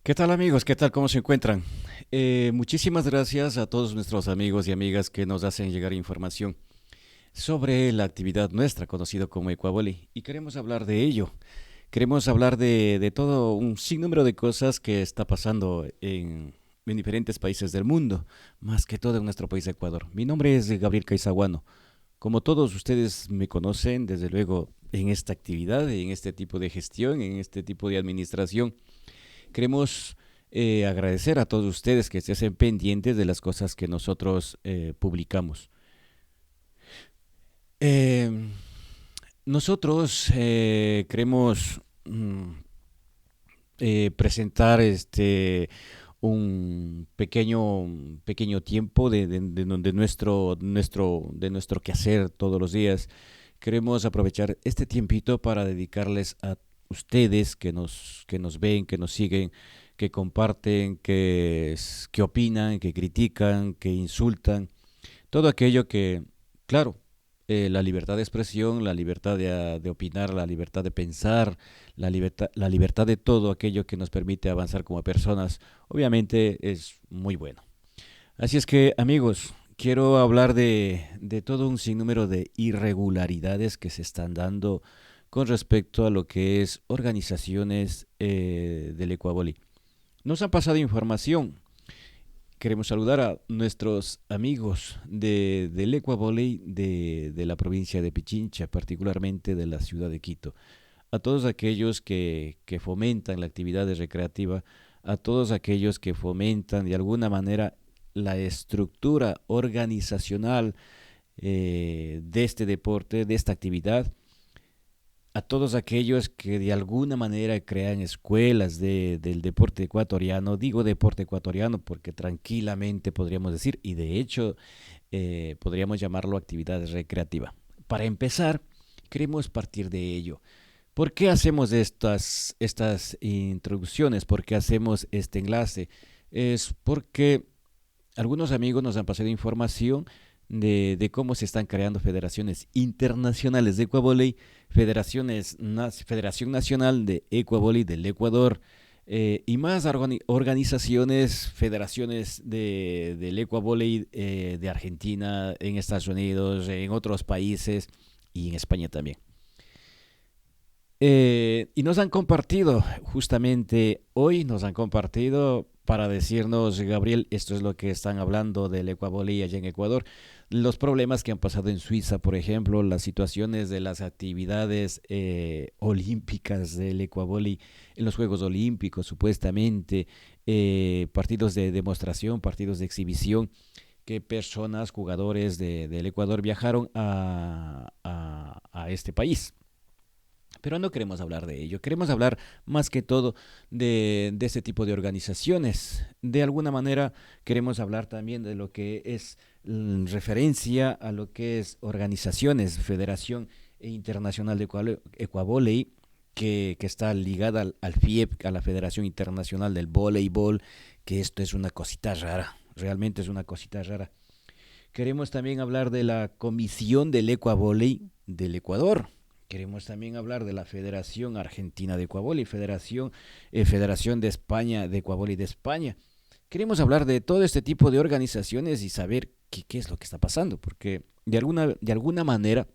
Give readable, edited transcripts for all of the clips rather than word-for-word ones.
¿Qué tal amigos? ¿Qué tal? ¿Cómo se encuentran? Muchísimas gracias a todos nuestros amigos y amigas que nos hacen llegar información sobre la actividad nuestra, conocido como Ecuavoli. Y queremos hablar de ello. Queremos hablar de todo un sinnúmero de cosas que está pasando en diferentes países del mundo, más que todo en nuestro país Ecuador. Mi nombre es Gabriel Caizaguano. Como todos ustedes me conocen, desde luego, en esta actividad, en este tipo de gestión, en este tipo de administración. Queremos agradecer a todos ustedes que estén pendientes de las cosas que nosotros publicamos. Eh, Nosotros queremos presentar un pequeño tiempo de nuestro quehacer todos los días. Queremos aprovechar este tiempito para dedicarles a ustedes que nos ven, que nos siguen, que comparten, que opinan, que critican, que insultan, todo aquello que, claro, la libertad de expresión, la libertad de opinar, la libertad de pensar, la libertad de todo aquello que nos permite avanzar como personas, obviamente es muy bueno. Así es que, amigos, quiero hablar de todo un sinnúmero de irregularidades que se están dando con respecto a lo que es organizaciones del Ecuaboli. Nos han pasado información. Queremos saludar a nuestros amigos del Ecuavole de la provincia de Pichincha, particularmente de la ciudad de Quito. A todos aquellos que fomentan la actividad recreativa, a todos aquellos que fomentan de alguna manera la estructura organizacional de este deporte, de esta actividad, a todos aquellos que de alguna manera crean escuelas del deporte ecuatoriano. Digo deporte ecuatoriano porque tranquilamente podríamos decir, y de hecho podríamos llamarlo actividad recreativa. Para empezar, queremos partir de ello. ¿Por qué hacemos estas introducciones? ¿Por qué hacemos este enlace? Es porque algunos amigos nos han pasado información de cómo se están creando federaciones internacionales de Ecuavoley, Federación Nacional de Ecuavoley del Ecuador, y más organizaciones, federaciones del Ecuavoley de Argentina, en Estados Unidos, en otros países y en España también. Y nos han compartido, justamente hoy nos han compartido para decirnos, Gabriel, esto es lo que están hablando del Ecuavolí allá en Ecuador, los problemas que han pasado en Suiza, por ejemplo, las situaciones de las actividades olímpicas del Ecuavolí en los Juegos Olímpicos, supuestamente, partidos de demostración, partidos de exhibición, que personas, jugadores del Ecuador viajaron a este país. Pero no queremos hablar de ello, queremos hablar más que todo de este tipo de organizaciones. De alguna manera queremos hablar también de lo que es referencia a lo que es organizaciones, Federación Internacional de Ecuavoley, que está ligada al FIEP, a la Federación Internacional del Voleibol, que esto es una cosita rara, realmente es una cosita rara. Queremos también hablar de la Comisión del Ecuavoley del Ecuador. Queremos también hablar de la Federación Argentina de Ecuavoli, Federación de España de Ecuavoli de España. Queremos hablar de todo este tipo de organizaciones y saber qué es lo que está pasando, porque de alguna manera,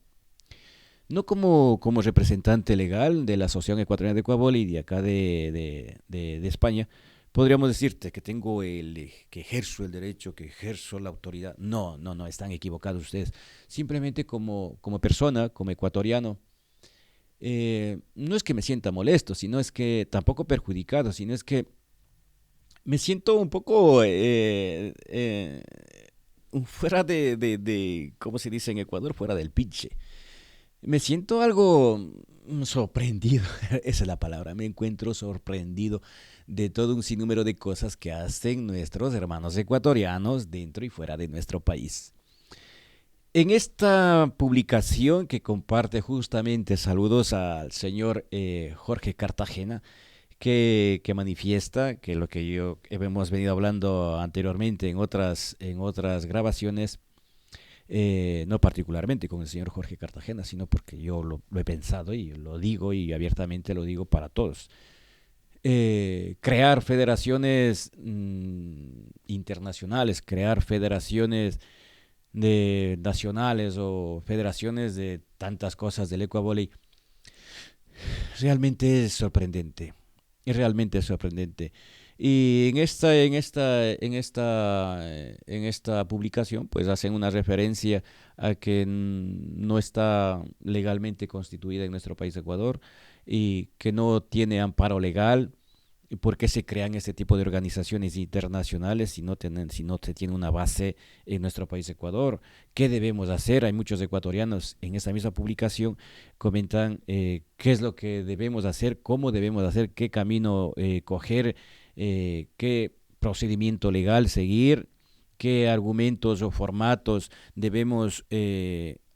no como representante legal de la Asociación Ecuatoriana de Ecuavoli de acá de España, podríamos decirte que que ejerzo el derecho, que ejerzo la autoridad. No, no, no, están equivocados ustedes. Simplemente como persona, como ecuatoriano, no es que me sienta molesto, sino es que tampoco perjudicado, sino es que me siento un poco fuera ¿cómo se dice en Ecuador? Fuera del pinche. Me siento algo sorprendido, esa es la palabra, me encuentro sorprendido de todo un sinnúmero de cosas que hacen nuestros hermanos ecuatorianos dentro y fuera de nuestro país. En esta publicación que comparte justamente saludos al señor Jorge Cartagena, que manifiesta que lo que yo hemos venido hablando anteriormente en otras grabaciones, no particularmente con el señor Jorge Cartagena, sino porque yo lo he pensado y lo digo y abiertamente lo digo para todos. crear federaciones internacionales, crear federaciones de nacionales o federaciones de tantas cosas del ecuavóley, realmente es sorprendente. Es realmente sorprendente. Y en esta publicación, pues hacen una referencia a que no está legalmente constituida en nuestro país Ecuador y que no tiene amparo legal. ¿Y por qué se crean este tipo de organizaciones internacionales si no se tiene una base en nuestro país Ecuador? ¿Qué debemos hacer? Hay muchos ecuatorianos en esa misma publicación comentan qué es lo que debemos hacer, cómo debemos hacer, qué camino coger, qué procedimiento legal seguir, qué argumentos o formatos debemos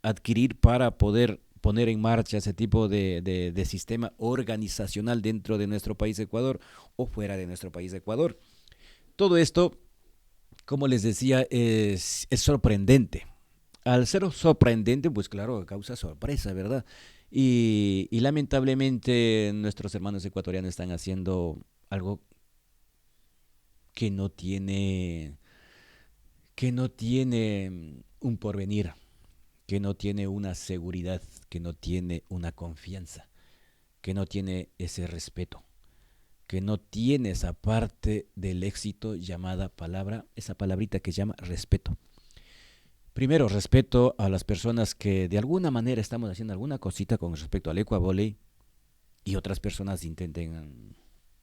adquirir para poder poner en marcha ese tipo de sistema organizacional dentro de nuestro país Ecuador o fuera de nuestro país Ecuador. Todo esto, como les decía, es sorprendente. Al ser sorprendente, pues claro, causa sorpresa, ¿verdad? Y lamentablemente nuestros hermanos ecuatorianos están haciendo algo que no tiene, que no tiene un porvenir, que no tiene una seguridad, que no tiene una confianza, que no tiene ese respeto, que no tiene esa parte del éxito llamada palabra, esa palabrita que se llama respeto. Primero, respeto a las personas que de alguna manera estamos haciendo alguna cosita con respecto al ecuavolley y otras personas intenten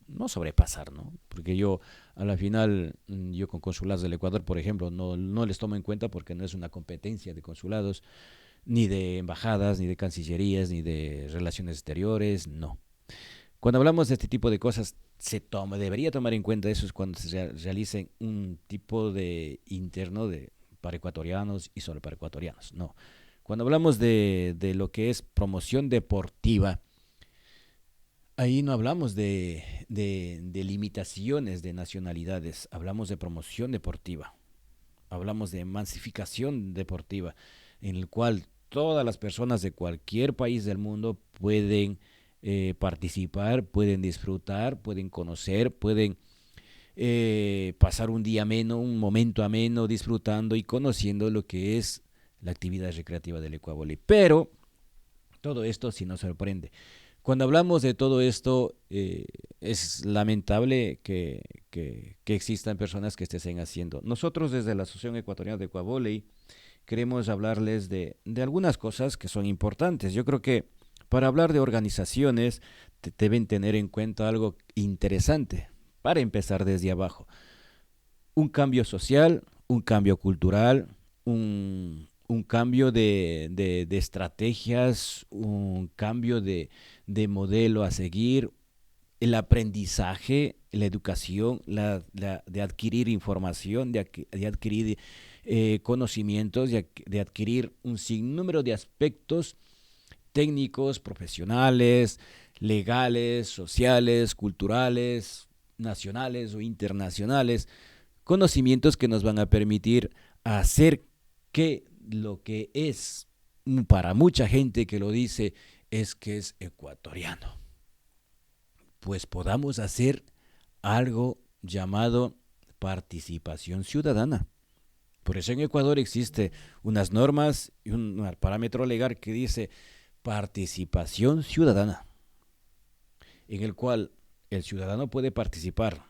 no sobrepasar, ¿no? Porque yo, a la final, yo con consulados del Ecuador, por ejemplo, no les tomo en cuenta porque no es una competencia de consulados, ni de embajadas, ni de cancillerías, ni de relaciones exteriores, no. Cuando hablamos de este tipo de cosas, debería tomar en cuenta eso es cuando se realicen un tipo de interno para ecuatorianos y solo para ecuatorianos. No. Cuando hablamos de lo que es promoción deportiva, ahí no hablamos de limitaciones de nacionalidades, hablamos de promoción deportiva, hablamos de emancipación deportiva, en el cual todas las personas de cualquier país del mundo pueden participar, pueden disfrutar, pueden conocer, pueden pasar un día ameno, un momento ameno, disfrutando y conociendo lo que es la actividad recreativa del ecuavóley. Pero todo esto sí nos sorprende. Cuando hablamos de todo esto, es lamentable que existan personas que estén haciendo. Nosotros desde la Asociación Ecuatoriana de Ecuavóley queremos hablarles de algunas cosas que son importantes. Yo creo que para hablar de organizaciones deben tener en cuenta algo interesante para empezar desde abajo. Un cambio social, un cambio cultural, un cambio de estrategias, un cambio de modelo a seguir, el aprendizaje, la educación, de adquirir información, de adquirir conocimientos, de adquirir un sinnúmero de aspectos técnicos, profesionales, legales, sociales, culturales, nacionales o internacionales, conocimientos que nos van a permitir hacer que lo que es para mucha gente que lo dice es que es ecuatoriano, pues podamos hacer algo llamado participación ciudadana. Por eso en Ecuador existe unas normas y un parámetro legal que dice participación ciudadana, en el cual el ciudadano puede participar,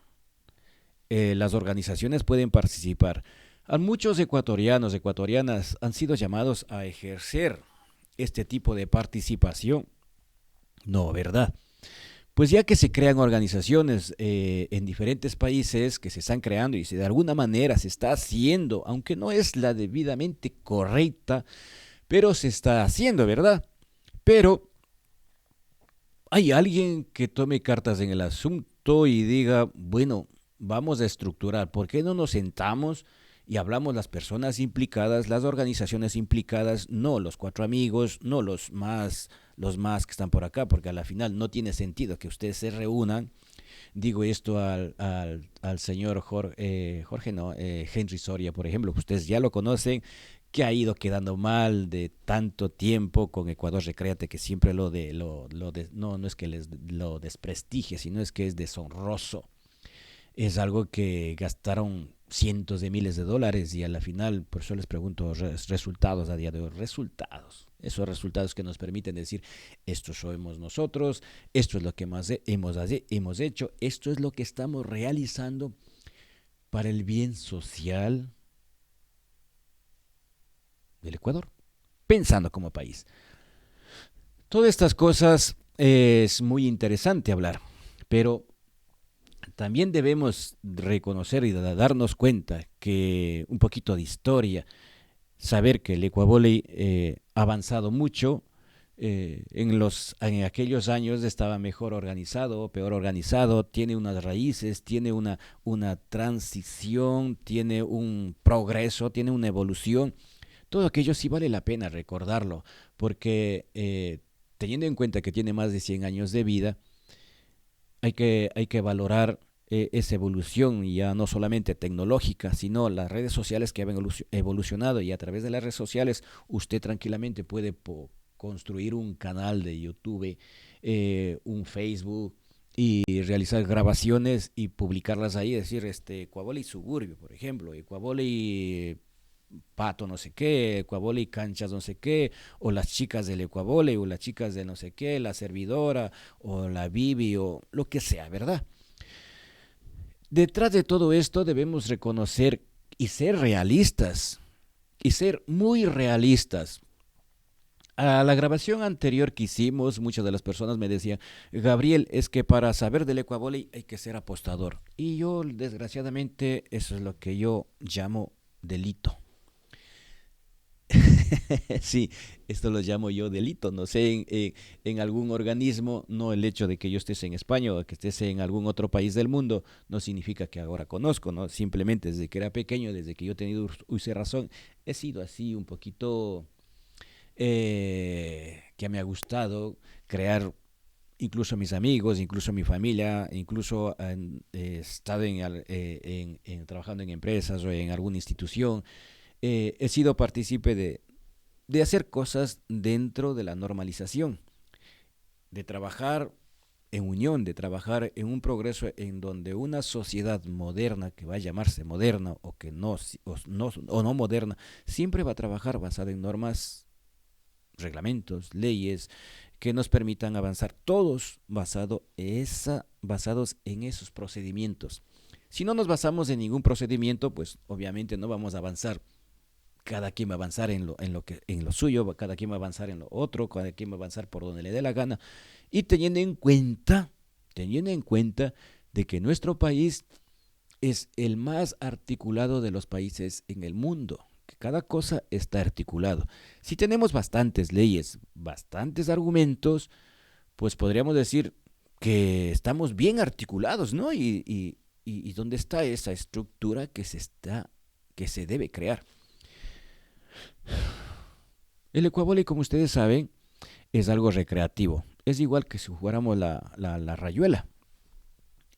las organizaciones pueden participar. A muchos ecuatorianos, ecuatorianas han sido llamados a ejercer este tipo de participación. No, ¿verdad? Pues ya que se crean organizaciones en diferentes países que se están creando y si de alguna manera se está haciendo, aunque no es la debidamente correcta, pero se está haciendo, ¿verdad? Pero hay alguien que tome cartas en el asunto y diga, bueno, vamos a estructurar, ¿por qué no nos sentamos y hablamos las personas implicadas, las organizaciones implicadas, no los cuatro amigos, no los más que están por acá, porque a la final no tiene sentido que ustedes se reúnan. Digo esto al señor Henry Soria, por ejemplo, que ustedes ya lo conocen, que ha ido quedando mal de tanto tiempo con Ecuador. Recréate que siempre no es que lo desprestigie, sino es que es deshonroso. Es algo que gastaron cientos de miles de dólares y a la final, por eso les pregunto resultados a día de hoy, resultados. Esos resultados que nos permiten decir, esto somos nosotros, esto es lo que más hemos hecho, esto es lo que estamos realizando para el bien social del Ecuador, pensando como país. Todas estas cosas es muy interesante hablar, pero también debemos reconocer y darnos cuenta que un poquito de historia, saber que el Ecuavole ha avanzado mucho. En aquellos años estaba mejor organizado, peor organizado, tiene unas raíces, tiene una transición, tiene un progreso, tiene una evolución. Todo aquello sí vale la pena recordarlo, porque teniendo en cuenta que tiene más de 100 años de vida, hay que valorar esa evolución, ya no solamente tecnológica, sino las redes sociales que han evolucionado, y a través de las redes sociales usted tranquilamente puede construir un canal de YouTube, un Facebook, y realizar grabaciones y publicarlas ahí, decir, Ecuaboli Suburbio, por ejemplo, Ecuaboli Pato no sé qué, Ecuaboli Canchas no sé qué, o las chicas del Ecuabole, o las chicas de no sé qué, la servidora, o la Bibi, o lo que sea, ¿verdad? Detrás de todo esto debemos reconocer y ser realistas, y ser muy realistas. A la grabación anterior que hicimos, muchas de las personas me decían, Gabriel, es que para saber del Ecuavole hay que ser apostador. Y yo, desgraciadamente, eso es lo que yo llamo delito. Sí, esto lo llamo yo delito. No sé, en algún organismo, no el hecho de que yo estés en España o que estés en algún otro país del mundo, no significa que ahora conozco, ¿no? Simplemente desde que era pequeño, desde que yo he tenido uso razón, he sido así un poquito que me ha gustado crear incluso mis amigos, incluso mi familia, incluso he estado trabajando en empresas o en alguna institución. He sido partícipe de hacer cosas dentro de la normalización, de trabajar en unión, de trabajar en un progreso en donde una sociedad moderna, que va a llamarse moderna o que o no moderna, siempre va a trabajar basada en normas, reglamentos, leyes que nos permitan avanzar, todos basados en esos procedimientos. Si no nos basamos en ningún procedimiento, pues obviamente no vamos a avanzar. Cada quien va a avanzar en lo suyo, cada quien va a avanzar en lo otro, cada quien va a avanzar por donde le dé la gana. Y teniendo en cuenta de que nuestro país es el más articulado de los países en el mundo, que cada cosa está articulado. Si tenemos bastantes leyes, bastantes argumentos, pues podríamos decir que estamos bien articulados, ¿no? Y dónde está esa estructura que se debe crear. El ecuavole, como ustedes saben, es algo recreativo. Es igual que si jugáramos la rayuela.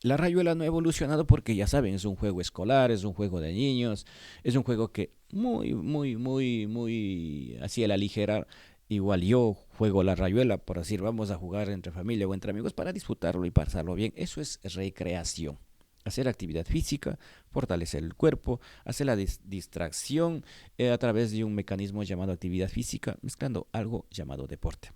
La rayuela no ha evolucionado porque ya saben, es un juego escolar, es un juego de niños, es un juego que muy así a la ligera. Igual yo juego la rayuela por decir, vamos a jugar entre familia o entre amigos para disfrutarlo y pasarlo bien. Eso es recreación. Hacer actividad física, fortalecer el cuerpo, hacer la distracción a través de un mecanismo llamado actividad física, mezclando algo llamado deporte.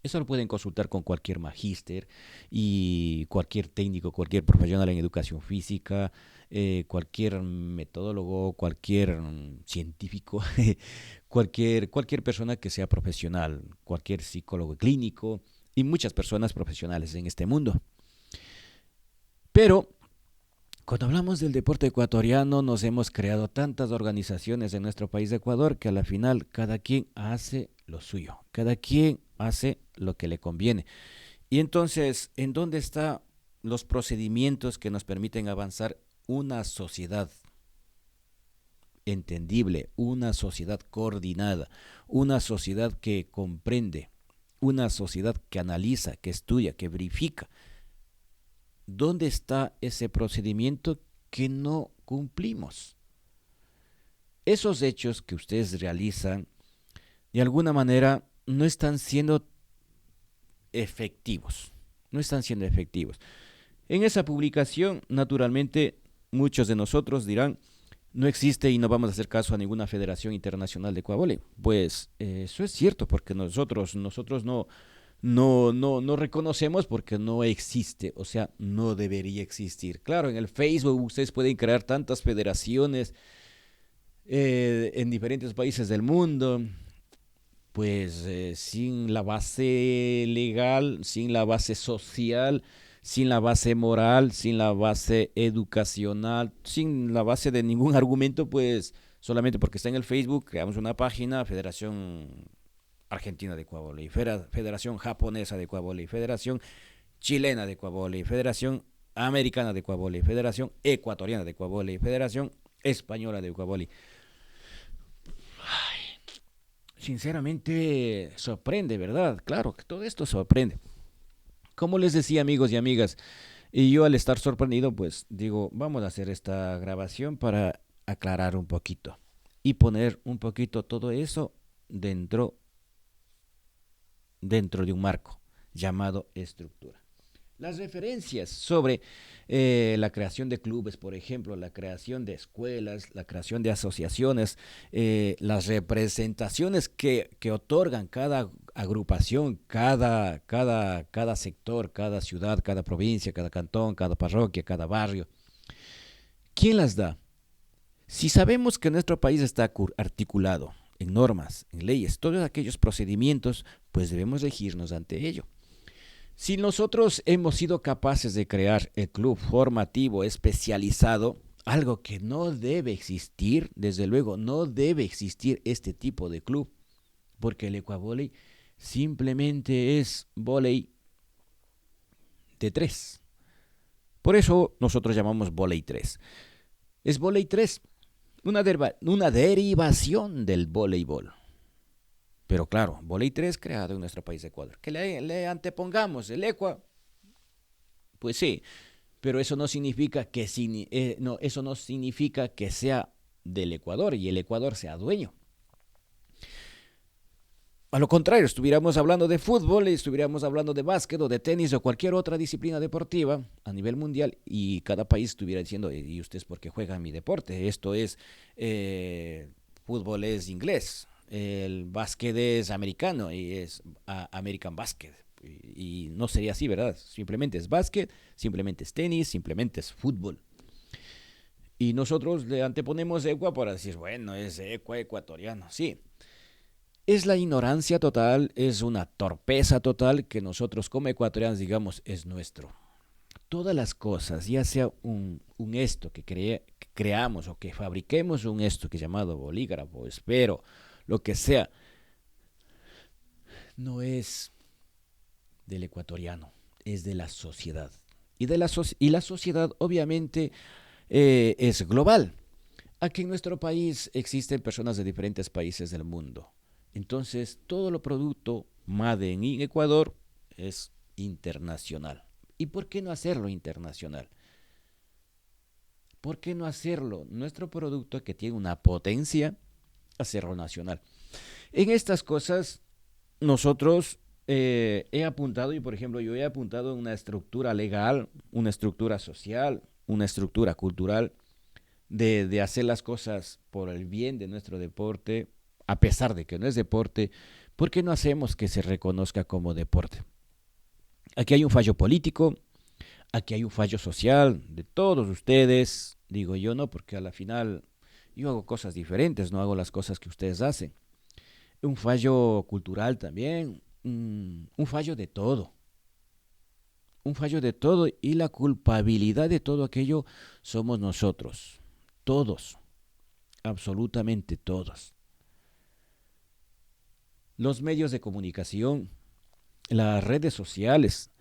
Eso lo pueden consultar con cualquier magíster y cualquier técnico, cualquier profesional en educación física, cualquier metodólogo, cualquier científico, cualquier persona que sea profesional, cualquier psicólogo clínico y muchas personas profesionales en este mundo. Pero cuando hablamos del deporte ecuatoriano, nos hemos creado tantas organizaciones en nuestro país de Ecuador que a la final cada quien hace lo suyo, cada quien hace lo que le conviene. Y entonces, ¿en dónde están los procedimientos que nos permiten avanzar una sociedad entendible, una sociedad coordinada, una sociedad que comprende, una sociedad que analiza, que estudia, que verifica? ¿Dónde está ese procedimiento que no cumplimos? esos hechos que ustedes realizan, de alguna manera, no están siendo efectivos. No están siendo efectivos. En esa publicación, naturalmente, muchos de nosotros dirán, no existe y no vamos a hacer caso a ninguna Federación Internacional de Ecuavole. Pues eso es cierto, porque nosotros no reconocemos porque no existe, o sea, no debería existir. Claro, en el Facebook ustedes pueden crear tantas federaciones en diferentes países del mundo, pues sin la base legal, sin la base social, sin la base moral, sin la base educacional, sin la base de ningún argumento, pues solamente porque está en el Facebook, creamos una página, Federación Argentina de Ecuavole, Federación Japonesa de Ecuavole, Federación Chilena de Ecuavole, Federación Americana de Ecuavole, Federación Ecuatoriana de Ecuavole, Federación Española de Ecuavole. Sinceramente sorprende, ¿verdad? Claro que todo esto sorprende. Como les decía, amigos y amigas, y yo al estar sorprendido, pues digo, vamos a hacer esta grabación para aclarar un poquito y poner un poquito todo eso dentro, dentro de un marco llamado estructura. Las referencias sobre la creación de clubes, por ejemplo, la creación de escuelas, la creación de asociaciones, las representaciones que otorgan cada agrupación, cada sector, cada ciudad, cada provincia, cada cantón, cada parroquia, cada barrio. ¿Quién las da? Si sabemos que nuestro país está articulado en normas, en leyes, todos aquellos procedimientos, pues debemos regirnos ante ello. Si nosotros hemos sido capaces de crear el club formativo especializado, algo que no debe existir, desde luego no debe existir este tipo de club, porque el ecuavóley simplemente es vóley de tres. Por eso nosotros llamamos vóley 3. Es vóley 3, una derivación del voleibol. Pero claro, vóley 3 creado en nuestro país de Ecuador. Que le antepongamos el Ecua, pues sí, pero eso no significa que eso no significa que sea del Ecuador y el Ecuador sea dueño. A lo contrario, estuviéramos hablando de fútbol, estuviéramos hablando de básquet o de tenis o cualquier otra disciplina deportiva a nivel mundial y cada país estuviera diciendo, ¿y ustedes por qué juegan mi deporte? Esto es, fútbol es inglés, el básquet es americano y es American Basket. Y no sería así, ¿verdad? Simplemente es básquet, simplemente es tenis, simplemente es fútbol. Y nosotros le anteponemos Ecua para decir, bueno, es Ecua ecuatoriano, sí. Es la ignorancia total, es una torpeza total que nosotros como ecuatorianos digamos es nuestro. Todas las cosas, ya sea un esto que creamos o que fabriquemos un esto que es llamado bolígrafo, espero, lo que sea, no es del ecuatoriano, es de la sociedad. Y la sociedad obviamente es global. Aquí en nuestro país existen personas de diferentes países del mundo. Entonces, todo lo producto made in Ecuador es internacional. ¿Y por qué no hacerlo internacional? ¿Por qué no hacerlo? Nuestro producto que tiene una potencia, hacerlo nacional. En estas cosas, nosotros he apuntado, y por ejemplo, yo he apuntado una estructura legal, una estructura social, una estructura cultural, de hacer las cosas por el bien de nuestro deporte, a pesar de que no es deporte, ¿por qué no hacemos que se reconozca como deporte? Aquí hay un fallo político, aquí hay un fallo social de todos ustedes, digo yo no, porque a la final yo hago cosas diferentes, no hago las cosas que ustedes hacen. Un fallo cultural también, un fallo de todo, un fallo de todo y la culpabilidad de todo aquello somos nosotros, todos, absolutamente todos. Los medios de comunicación, las redes sociales,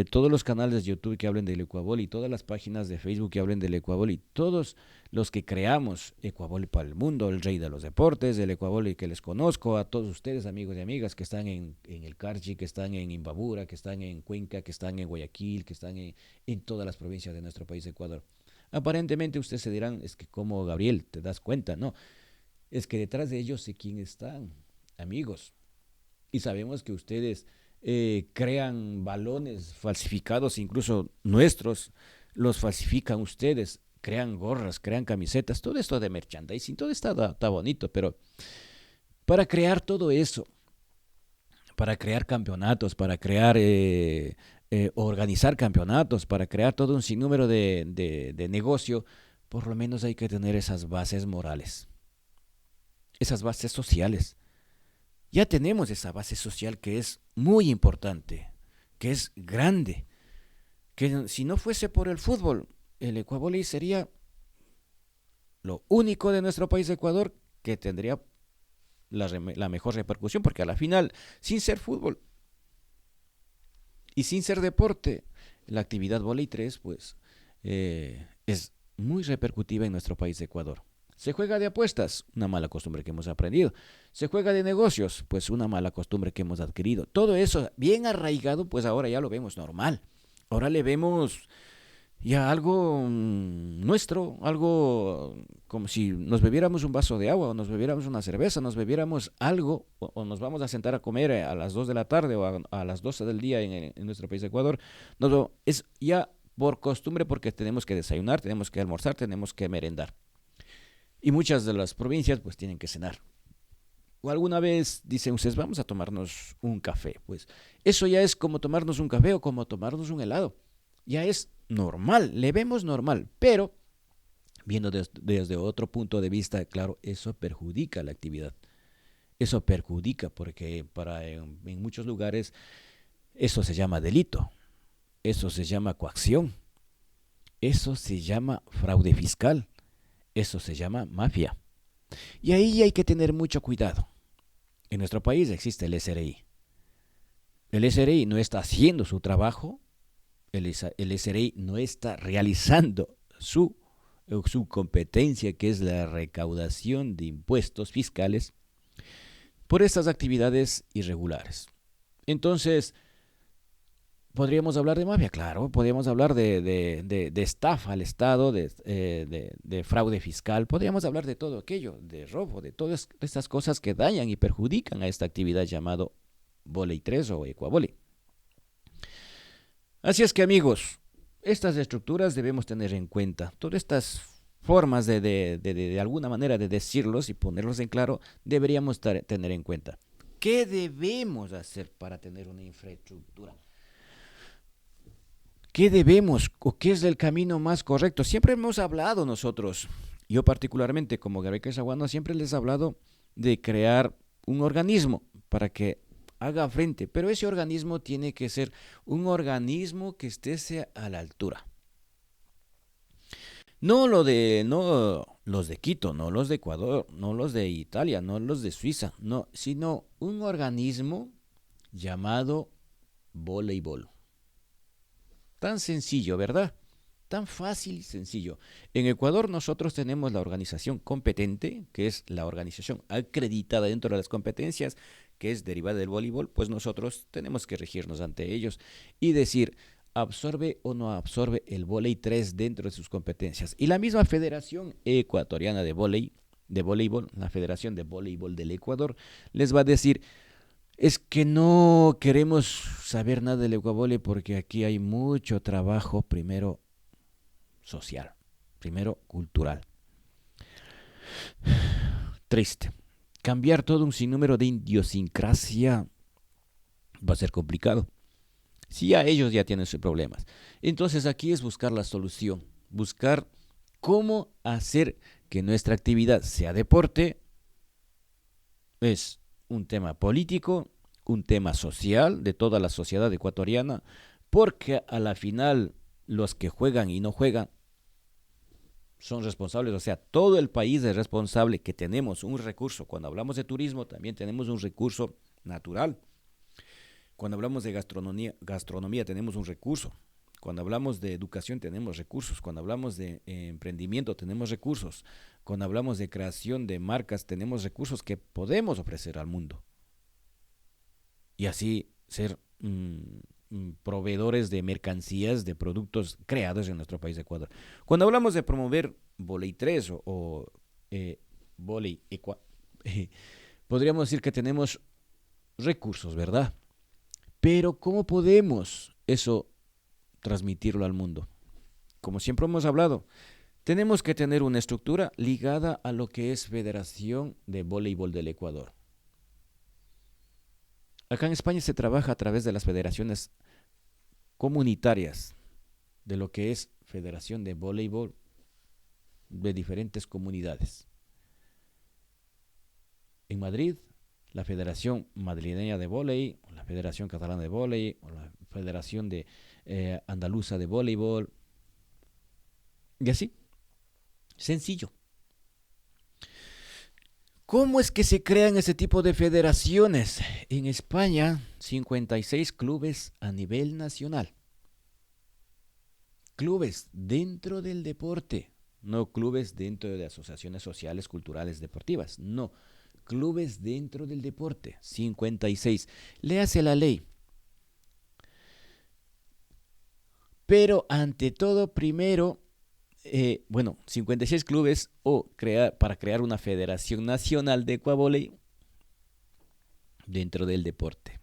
todos los canales de YouTube que hablen del Ecuavol y todas las páginas de Facebook que hablen del Ecuavol y todos los que creamos Ecuavol para el mundo, el rey de los deportes, el Ecuavol que les conozco, a todos ustedes amigos y amigas que están en el Carchi, que están en Imbabura, que están en Cuenca, que están en Guayaquil, que están en todas las provincias de nuestro país Ecuador. Aparentemente ustedes se dirán, es que como Gabriel, te das cuenta, no, es que detrás de ellos sé quién están, amigos, y sabemos que ustedes crean balones falsificados, incluso nuestros, los falsifican ustedes, crean gorras, crean camisetas, todo esto de merchandising, todo está bonito, pero para crear todo eso, para crear campeonatos, para crear, organizar campeonatos, para crear todo un sinnúmero de negocio, por lo menos hay que tener esas bases morales, esas bases sociales. Ya tenemos esa base social que es muy importante, que es grande, que si no fuese por el fútbol, el Ecuavoli sería lo único de nuestro país Ecuador que tendría la mejor repercusión, porque a la final, sin ser fútbol y sin ser deporte, la actividad vóley 3 pues es muy repercutiva en nuestro país Ecuador. Se juega de apuestas, una mala costumbre que hemos aprendido. Se juega de negocios, pues una mala costumbre que hemos adquirido. Todo eso bien arraigado, pues ahora ya lo vemos normal. Ahora le vemos ya algo nuestro, algo como si nos bebiéramos un vaso de agua o nos bebiéramos una cerveza, nos bebiéramos algo o nos vamos a sentar a comer a las 2 de la tarde o a las 12 del día en nuestro país de Ecuador. Es ya por costumbre porque tenemos que desayunar, tenemos que almorzar, tenemos que merendar. Y muchas de las provincias pues tienen que cenar. O alguna vez dicen ustedes, vamos a tomarnos un café. Pues eso ya es como tomarnos un café o como tomarnos un helado. Ya es normal, le vemos normal, pero viendo desde otro punto de vista, claro, eso perjudica la actividad. Eso perjudica porque en muchos lugares eso se llama delito, eso se llama coacción, eso se llama fraude fiscal, eso se llama mafia. Y ahí hay que tener mucho cuidado. En nuestro país existe el SRI. El SRI no está haciendo su trabajo, el SRI no está realizando su competencia, que es la recaudación de impuestos fiscales, por estas actividades irregulares. Entonces, ¿podríamos hablar de mafia? Claro, podríamos hablar de estafa al Estado, de fraude fiscal, podríamos hablar de todo aquello, de robo, de todas estas cosas que dañan y perjudican a esta actividad llamado Vóley 3 o Ecuavóley. Así es que amigos, estas estructuras debemos tener en cuenta. Todas estas formas de alguna manera de decirlos y ponerlos en claro, deberíamos tener en cuenta. ¿Qué debemos hacer para tener una infraestructura? ¿Qué debemos o qué es el camino más correcto? Siempre hemos hablado nosotros, yo particularmente como Gabriel Casaguano, siempre les he hablado de crear un organismo para que haga frente, pero ese organismo tiene que ser un organismo que esté a la altura. No los de Quito, no los de Ecuador, no los de Italia, no los de Suiza, no, sino un organismo llamado voleibol. Tan sencillo, ¿verdad? Tan fácil y sencillo. En Ecuador nosotros tenemos la organización competente, que es la organización acreditada dentro de las competencias, que es derivada del voleibol, pues nosotros tenemos que regirnos ante ellos y decir, absorbe o no absorbe el vóley 3 dentro de sus competencias. Y la misma Federación Ecuatoriana de Voleibol, la Federación de Voleibol del Ecuador, les va a decir, es que no queremos saber nada del Ecuavole porque aquí hay mucho trabajo, primero social, primero cultural. Triste. Cambiar todo un sinnúmero de idiosincrasia va a ser complicado. Si ya ellos ya tienen sus problemas. Entonces aquí es buscar la solución, buscar cómo hacer que nuestra actividad sea deporte. Es un tema político, un tema social de toda la sociedad ecuatoriana, porque a la final los que juegan y no juegan son responsables, o sea, todo el país es responsable que tenemos un recurso. Cuando hablamos de turismo también tenemos un recurso natural. Cuando hablamos de gastronomía tenemos un recurso. Cuando hablamos de educación tenemos recursos. Cuando hablamos de emprendimiento tenemos recursos. Cuando hablamos de creación de marcas tenemos recursos que podemos ofrecer al mundo. Y así ser proveedores de mercancías, de productos creados en nuestro país, Ecuador. Cuando hablamos de promover Voley 3 o Voley Ecuador, podríamos decir que tenemos recursos, ¿verdad? Pero ¿cómo podemos eso transmitirlo al mundo? Como siempre hemos hablado, tenemos que tener una estructura ligada a lo que es Federación de Voleibol del Ecuador. Acá en España se trabaja a través de las federaciones comunitarias, de lo que es Federación de Voleibol de diferentes comunidades. En Madrid, la Federación Madrileña de Voley, o la Federación Catalana de Voley, o la Federación de Andaluza de Voleibol, y así, sencillo. ¿Cómo es que se crean ese tipo de federaciones? En España, 56 clubes a nivel nacional. Clubes dentro del deporte, no clubes dentro de asociaciones sociales, culturales, deportivas, no. Clubes dentro del deporte, 56. Léase la ley. Pero ante todo, primero, 56 clubes para crear una federación nacional de ecuavoley dentro del deporte.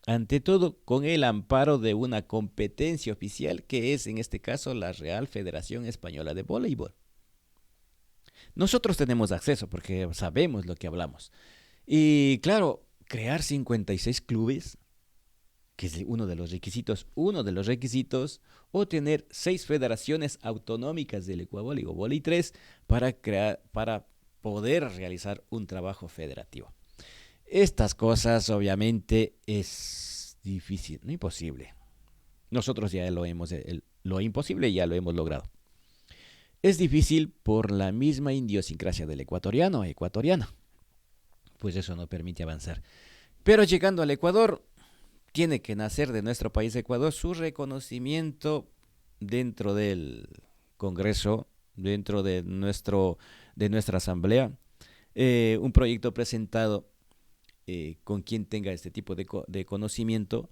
Ante todo, con el amparo de una competencia oficial que es, en este caso, la Real Federación Española de Voleibol. Nosotros tenemos acceso porque sabemos lo que hablamos. Y claro, crear 56 clubes, que es uno de los requisitos, o tener 6 federaciones autonómicas del ecuavoli o Voley 3 para poder realizar un trabajo federativo. Estas cosas obviamente es difícil, no imposible. Nosotros ya lo imposible ya lo hemos logrado. Es difícil por la misma idiosincrasia del ecuatoriano o ecuatoriana, pues eso no permite avanzar. Pero llegando al Ecuador, tiene que nacer de nuestro país Ecuador su reconocimiento dentro del Congreso, dentro de nuestra asamblea, un proyecto presentado con quien tenga este tipo de conocimiento,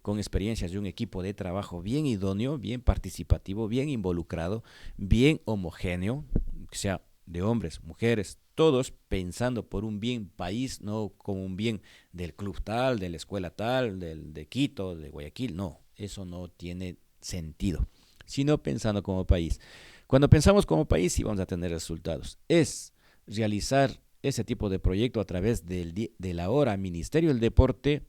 con experiencias de un equipo de trabajo bien idóneo, bien participativo, bien involucrado, bien homogéneo, que sea de hombres, mujeres, todos pensando por un bien país, no como un bien del club tal, de la escuela tal, de Quito, de Guayaquil, no, eso no tiene sentido, sino pensando como país. Cuando pensamos como país sí vamos a tener resultados. Es realizar ese tipo de proyecto a través del ahora Ministerio del Deporte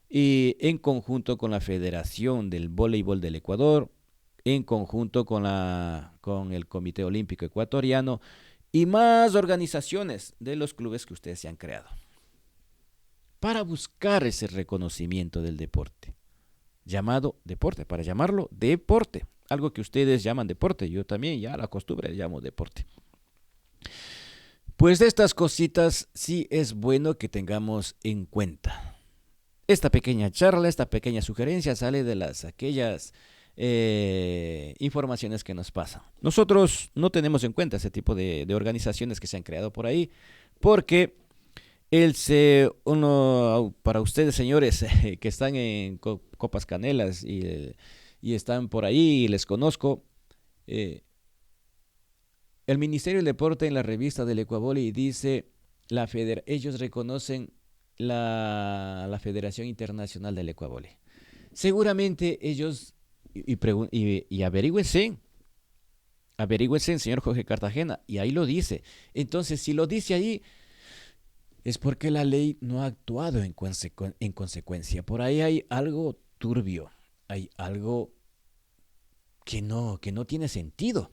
y en conjunto con la Federación del Voleibol del Ecuador, en conjunto con el Comité Olímpico Ecuatoriano y más organizaciones de los clubes que ustedes se han creado, para buscar ese reconocimiento del deporte, llamado deporte, para llamarlo deporte, algo que ustedes llaman deporte, yo también ya la costumbre llamo deporte. Pues de estas cositas sí es bueno que tengamos en cuenta. Esta pequeña charla, esta pequeña sugerencia sale de aquellas informaciones que nos pasan. Nosotros no tenemos en cuenta ese tipo de organizaciones que se han creado por ahí, porque para ustedes, señores, que están en Copas Canelas y están por ahí y les conozco, el Ministerio del Deporte en la revista del Ecuavoli dice, ellos reconocen la Federación Internacional del Ecuavoli. Seguramente ellos, y averigüense, señor Jorge Cartagena, y ahí lo dice. Entonces, si lo dice ahí, es porque la ley no ha actuado en consecuencia. Por ahí hay algo turbio, hay algo que no tiene sentido.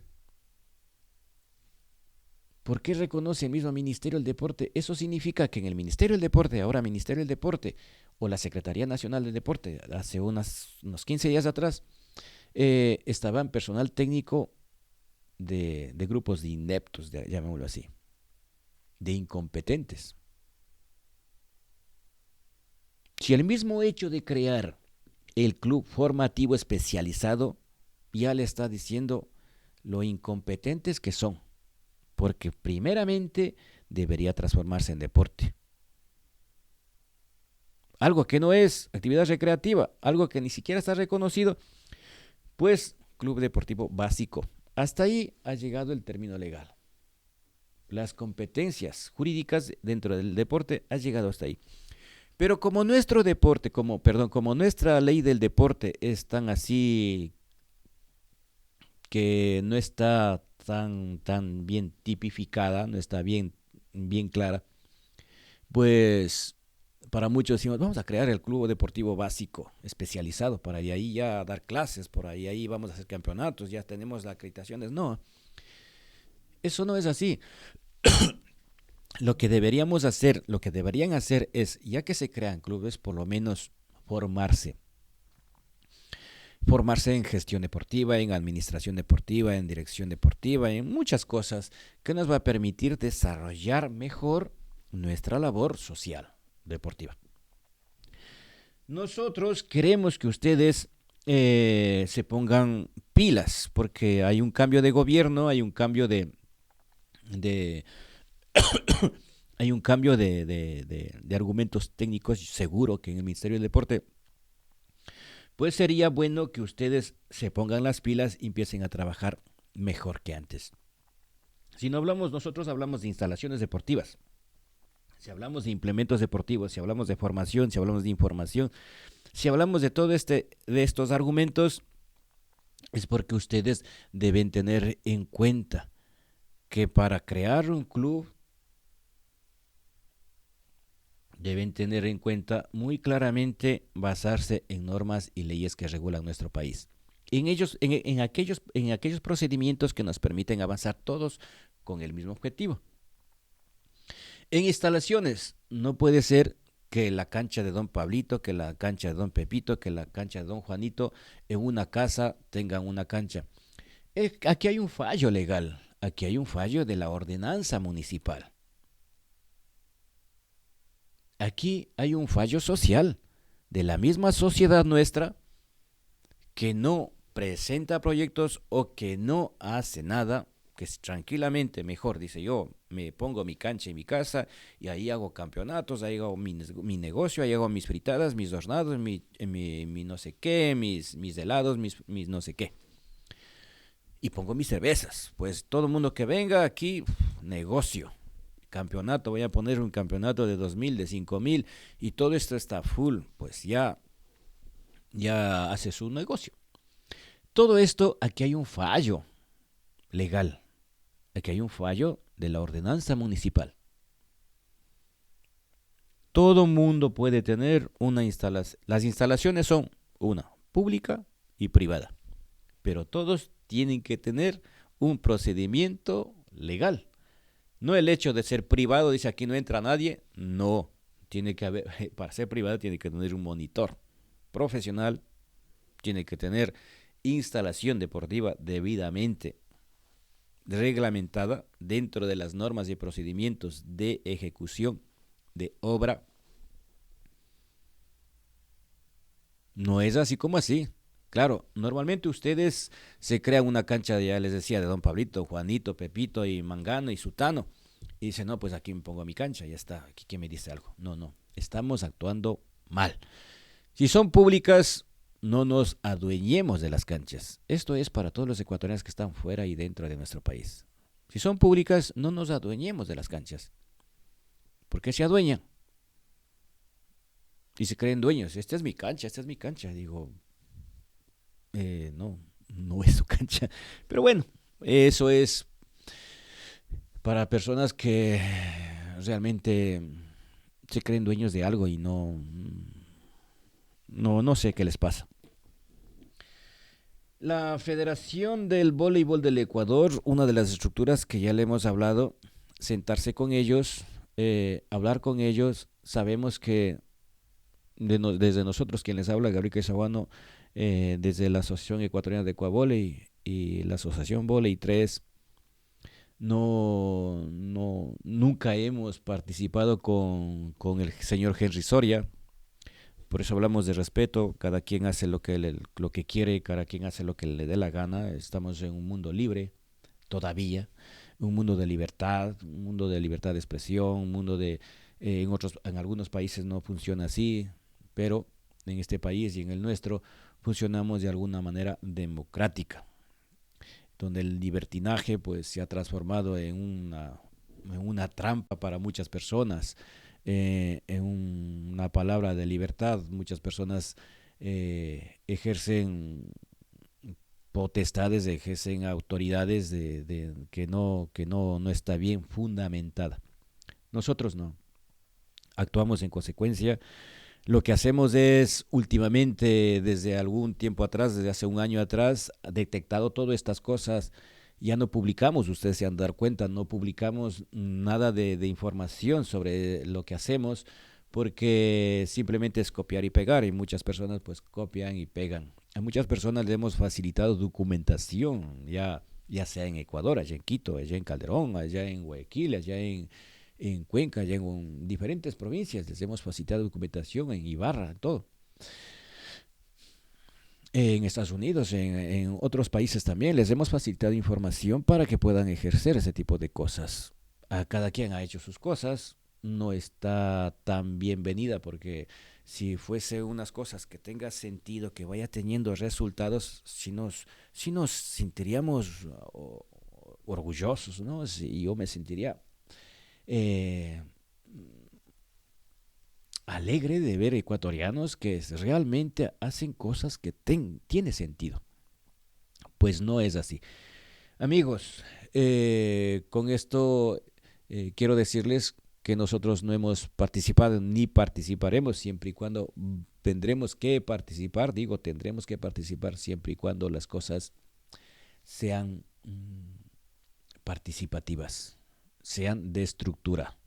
¿Por qué reconoce el mismo Ministerio del Deporte? Eso significa que en el Ministerio del Deporte, ahora Ministerio del Deporte, o la Secretaría Nacional del Deporte, hace unos 15 días atrás, estaban personal técnico de grupos de ineptos, llamémoslo así, de incompetentes. Si el mismo hecho de crear el club formativo especializado ya le está diciendo lo incompetentes que son, porque primeramente debería transformarse en deporte. algo que no es actividad recreativa, algo que ni siquiera está reconocido, pues club deportivo básico. Hasta ahí ha llegado el término legal. Las competencias jurídicas dentro del deporte ha llegado hasta ahí. Pero como nuestro deporte, como nuestra ley del deporte es tan así que no está tan bien tipificada, no está bien clara, pues para muchos decimos, vamos a crear el club deportivo básico especializado para de ahí ya dar clases, por ahí vamos a hacer campeonatos, ya tenemos las acreditaciones. No, eso no es así. Lo que deberíamos hacer, lo que deberían hacer es, ya que se crean clubes, por lo menos formarse. Formarse en gestión deportiva, en administración deportiva, en dirección deportiva, en muchas cosas que nos va a permitir desarrollar mejor nuestra labor social deportiva. Nosotros queremos que ustedes se pongan pilas, porque hay un cambio de gobierno, hay un cambio de hay un cambio de argumentos técnicos. Seguro que en el Ministerio del Deporte pues sería bueno que ustedes se pongan las pilas y empiecen a trabajar mejor que antes. Si no hablamos, nosotros hablamos de instalaciones deportivas, si hablamos de implementos deportivos, si hablamos de formación, si hablamos de información, si hablamos de de estos argumentos, es porque ustedes deben tener en cuenta que para crear un club deben tener en cuenta muy claramente basarse en normas y leyes que regulan nuestro país. En aquellos procedimientos que nos permiten avanzar todos con el mismo objetivo. En instalaciones, no puede ser que la cancha de don Pablito, que la cancha de don Pepito, que la cancha de don Juanito en una casa tengan una cancha. Aquí hay un fallo legal, aquí hay un fallo de la ordenanza municipal. Aquí hay un fallo social de la misma sociedad nuestra que no presenta proyectos o que no hace nada, que tranquilamente mejor dice yo me pongo mi cancha en mi casa y ahí hago campeonatos, ahí hago mi negocio, ahí hago mis fritadas, mis hornados, mi no sé qué, mis helados, mis no sé qué. Y pongo mis cervezas, pues todo el mundo que venga aquí, negocio. Campeonato, voy a poner un campeonato de 2,000, de 5,000 y todo esto está full, pues ya hace su negocio. Todo esto, aquí hay un fallo legal, aquí hay un fallo de la ordenanza municipal. Todo mundo puede tener una instalación, las instalaciones son una, pública y privada, pero todos tienen que tener un procedimiento legal. No el hecho de ser privado, dice aquí no entra nadie, no, tiene que haber, para ser privado tiene que tener un monitor profesional, tiene que tener instalación deportiva debidamente reglamentada dentro de las normas y procedimientos de ejecución de obra. No es así como así. Claro, normalmente ustedes se crean una cancha, ya les decía, de don Pablito, Juanito, Pepito y Mangano y Sutano. Y dice, no, pues aquí me pongo mi cancha, ya está, aquí que me dice algo. No, estamos actuando mal. Si son públicas, no nos adueñemos de las canchas. Esto es para todos los ecuatorianos que están fuera y dentro de nuestro país. Si son públicas, no nos adueñemos de las canchas. ¿Por qué se adueñan? Y se creen dueños. Esta es mi cancha, esta es mi cancha. Digo, no es su cancha. Pero bueno, eso es para personas que realmente se creen dueños de algo y no sé qué les pasa. La Federación del Voleibol del Ecuador, una de las estructuras que ya le hemos hablado, sentarse con ellos, hablar con ellos, sabemos que desde nosotros, quien les habla, Gabriel Casabuano, desde la Asociación Ecuatoriana de Ecuavoley y la Asociación Voley 3, nunca hemos participado con el señor Henry Soria. Por eso hablamos de respeto, cada quien hace lo que quiere, cada quien hace lo que le dé la gana. Estamos en un mundo libre, todavía, un mundo de libertad de expresión, un mundo en algunos países no funciona así. pero en este país y en el nuestro funcionamos de alguna manera democrática, donde el libertinaje pues se ha transformado en una trampa para muchas personas, una palabra de libertad. Muchas personas ejercen potestades, ejercen autoridades que no está bien fundamentada. Nosotros no, actuamos en consecuencia. Lo que hacemos es últimamente, desde algún tiempo atrás, desde hace un año atrás, detectado todas estas cosas. Ya no publicamos, ustedes se han dado cuenta, no publicamos nada de información sobre lo que hacemos, porque simplemente es copiar y pegar, y muchas personas pues copian y pegan. A muchas personas le hemos facilitado documentación, ya sea en Ecuador, allá en Quito, allá en Calderón, allá en Guayaquil, allá en Cuenca, allá en diferentes provincias, les hemos facilitado documentación en Ibarra, todo. En Estados Unidos, en otros países también, les hemos facilitado información para que puedan ejercer ese tipo de cosas. A cada quien ha hecho sus cosas, no está tan bienvenida, porque si fuese unas cosas que tenga sentido, que vaya teniendo resultados, si nos sentiríamos orgullosos, ¿no? Si yo me sentiría eh, alegre de ver ecuatorianos que realmente hacen cosas que tiene sentido. Pues no es así. Amigos, con esto quiero decirles que nosotros no hemos participado ni participaremos siempre y cuando tendremos que participar, digo, tendremos que participar siempre y cuando las cosas sean participativas, sean de estructura,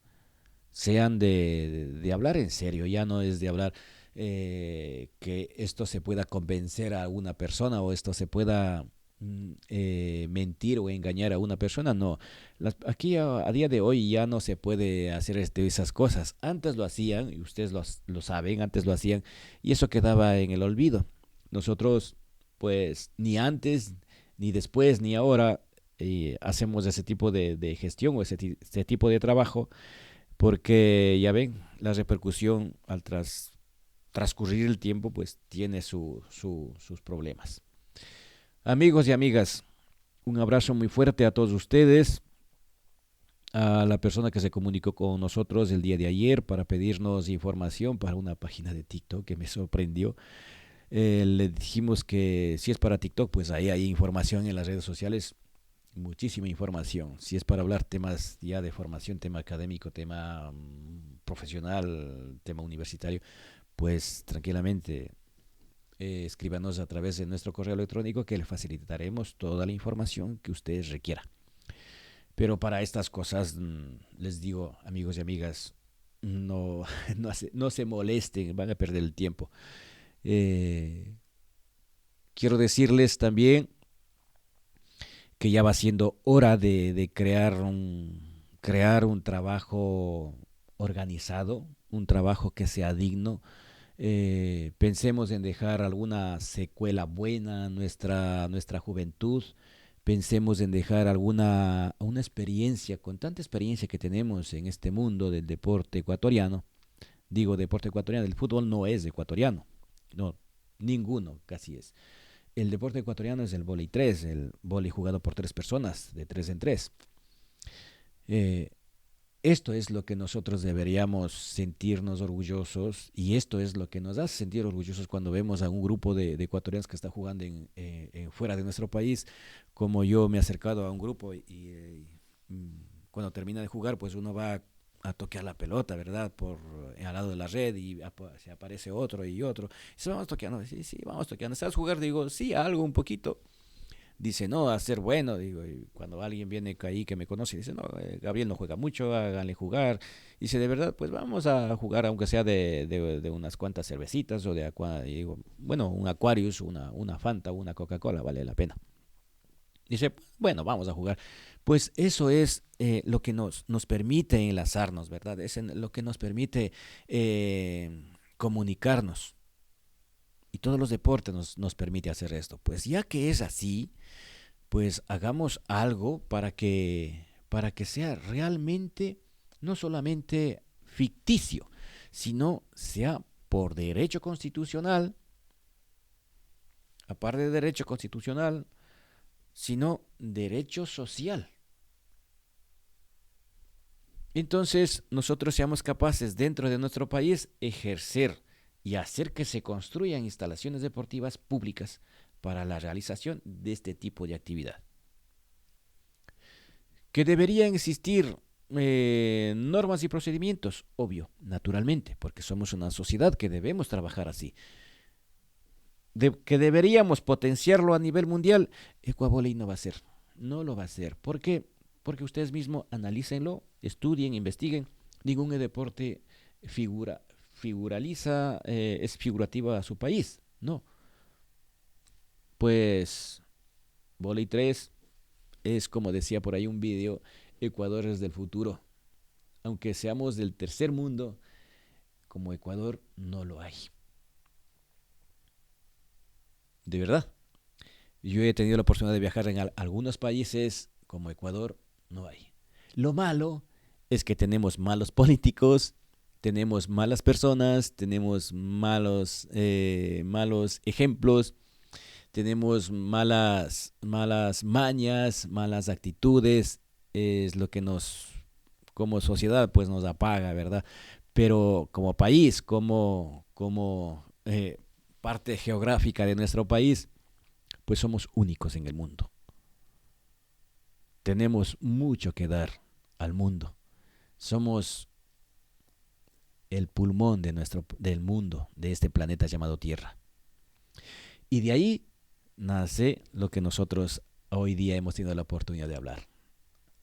sean de hablar en serio, ya no es de hablar que esto se pueda convencer a una persona o esto se pueda mentir o engañar a una persona, no. Aquí a día de hoy ya no se puede hacer esas cosas. Antes lo hacían, y ustedes lo saben, antes lo hacían, y eso quedaba en el olvido. Nosotros, pues, ni antes, ni después, ni ahora hacemos ese tipo de gestión o ese tipo de trabajo, porque ya ven, la repercusión al transcurrir el tiempo pues tiene sus problemas. Amigos y amigas, un abrazo muy fuerte a todos ustedes, a la persona que se comunicó con nosotros el día de ayer para pedirnos información para una página de TikTok que me sorprendió. Le dijimos que si es para TikTok, pues ahí hay información en las redes sociales, muchísima información. Si es para hablar temas ya de formación, tema académico, tema profesional, tema universitario, pues tranquilamente escríbanos a través de nuestro correo electrónico que le facilitaremos toda la información que ustedes requieran. Pero para estas cosas, les digo, amigos y amigas, no, no se molesten, van a perder el tiempo. Eh, Quiero decirles también que ya va siendo hora de crear un trabajo organizado, un trabajo que sea digno. Pensemos en dejar alguna secuela buena a nuestra juventud. Pensemos en dejar una experiencia, con tanta experiencia que tenemos en este mundo del deporte ecuatoriano. Digo deporte ecuatoriano, el fútbol no es ecuatoriano, no, ninguno casi es. El deporte ecuatoriano es el vóley 3, el vóley jugado por tres personas, de tres en tres. Eh, Esto es lo que nosotros deberíamos sentirnos orgullosos, y esto es lo que nos hace sentir orgullosos cuando vemos a un grupo de ecuatorianos que está jugando fuera de nuestro país, como yo me he acercado a un grupo cuando termina de jugar, pues uno va a toquear la pelota, ¿verdad? Al lado de la red, y se aparece otro y otro. Y se vamos toqueando, sí, sí, vamos toqueando. ¿Sabes jugar? Digo, sí, algo, un poquito. Dice, no, a ser bueno, digo, y cuando alguien viene ahí que me conoce, dice, no, Gabriel no juega mucho, háganle jugar. Dice, de verdad, pues vamos a jugar, aunque sea de unas cuantas cervecitas o y digo, bueno, un Aquarius, una Fanta, una Coca-Cola, vale la pena. Dice, bueno, vamos a jugar. Pues eso es lo que nos permite enlazarnos, ¿verdad? Es lo que nos permite comunicarnos. Y todos los deportes nos permite hacer esto. Pues ya que es así, pues hagamos algo para que sea realmente, no solamente ficticio, sino sea por derecho constitucional, aparte de derecho constitucional, sino derecho social. Entonces, nosotros seamos capaces dentro de nuestro país ejercer y hacer que se construyan instalaciones deportivas públicas para la realización de este tipo de actividad. Que deberían existir normas y procedimientos, obvio, naturalmente, porque somos una sociedad que debemos trabajar así. Que deberíamos potenciarlo a nivel mundial, Ecuavoley no va a ser, no lo va a hacer. ¿Por qué? Porque ustedes mismos analícenlo, estudien, investiguen. Ningún deporte figuraliza, es figurativa a su país, no. Pues, Voley 3 es, como decía por ahí un video, Ecuador es del futuro. Aunque seamos del tercer mundo, como Ecuador no lo hay. De verdad. Yo he tenido la oportunidad de viajar en algunos países, como Ecuador no hay. Lo malo es que tenemos malos políticos, tenemos malas personas, tenemos malos ejemplos, tenemos malas mañas, malas actitudes, es lo que como sociedad, pues nos apaga, ¿verdad? Pero como país, como parte geográfica de nuestro país, pues somos únicos en el mundo. Tenemos mucho que dar al mundo. Somos el pulmón del mundo, de este planeta llamado Tierra. Y de ahí nace lo que nosotros hoy día hemos tenido la oportunidad de hablar.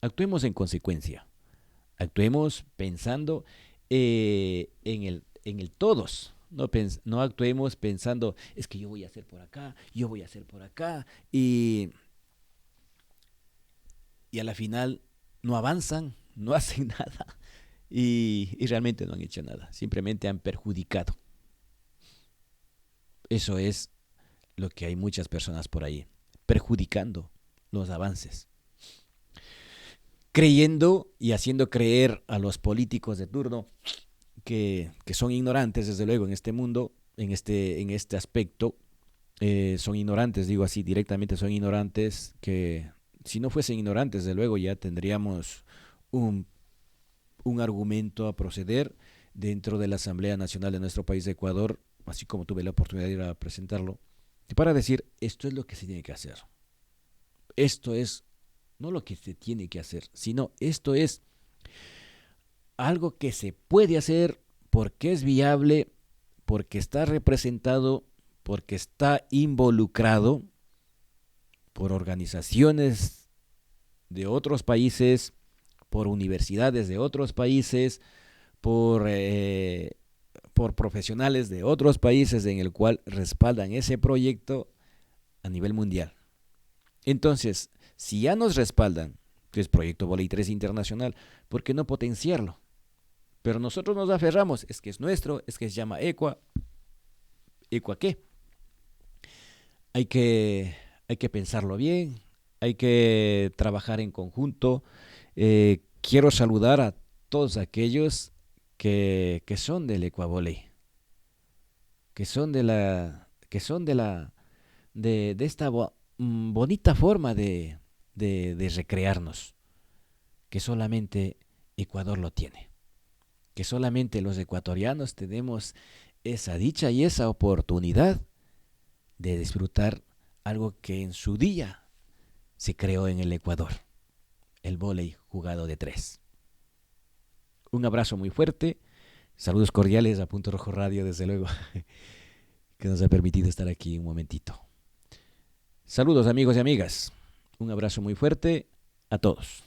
Actuemos en consecuencia. Actuemos pensando en el todos. No actuemos pensando, es que yo voy a hacer por acá, yo voy a hacer por acá, y a la final no avanzan, no hacen nada, y realmente no han hecho nada, simplemente han perjudicado. Eso es lo que hay muchas personas por ahí, perjudicando los avances, creyendo y haciendo creer a los políticos de turno que son ignorantes, desde luego, en este mundo, en este aspecto. Son ignorantes, digo así, directamente son ignorantes, que si no fuesen ignorantes, desde luego ya tendríamos un argumento a proceder dentro de la Asamblea Nacional de nuestro país de Ecuador, así como tuve la oportunidad de ir a presentarlo, para decir, esto es lo que se tiene que hacer. Esto es no lo que se tiene que hacer, sino esto es algo que se puede hacer porque es viable, porque está representado, porque está involucrado por organizaciones de otros países, por universidades de otros países, por profesionales de otros países en el cual respaldan ese proyecto a nivel mundial. Entonces, si ya nos respaldan, que es Proyecto Voley 3 Internacional, ¿por qué no potenciarlo? Pero nosotros nos aferramos, es que es nuestro, es que se llama ECUA. ¿ECUA qué? Hay que pensarlo bien, hay que trabajar en conjunto. Quiero saludar a todos aquellos que son del Ecuavoley, que son de esta bonita forma de recrearnos, que solamente Ecuador lo tiene, que solamente los ecuatorianos tenemos esa dicha y esa oportunidad de disfrutar algo que en su día se creó en el Ecuador, el vóley jugado de 3. Un abrazo muy fuerte, saludos cordiales a Punto Rojo Radio, desde luego, que nos ha permitido estar aquí un momentito. Saludos amigos y amigas, un abrazo muy fuerte a todos.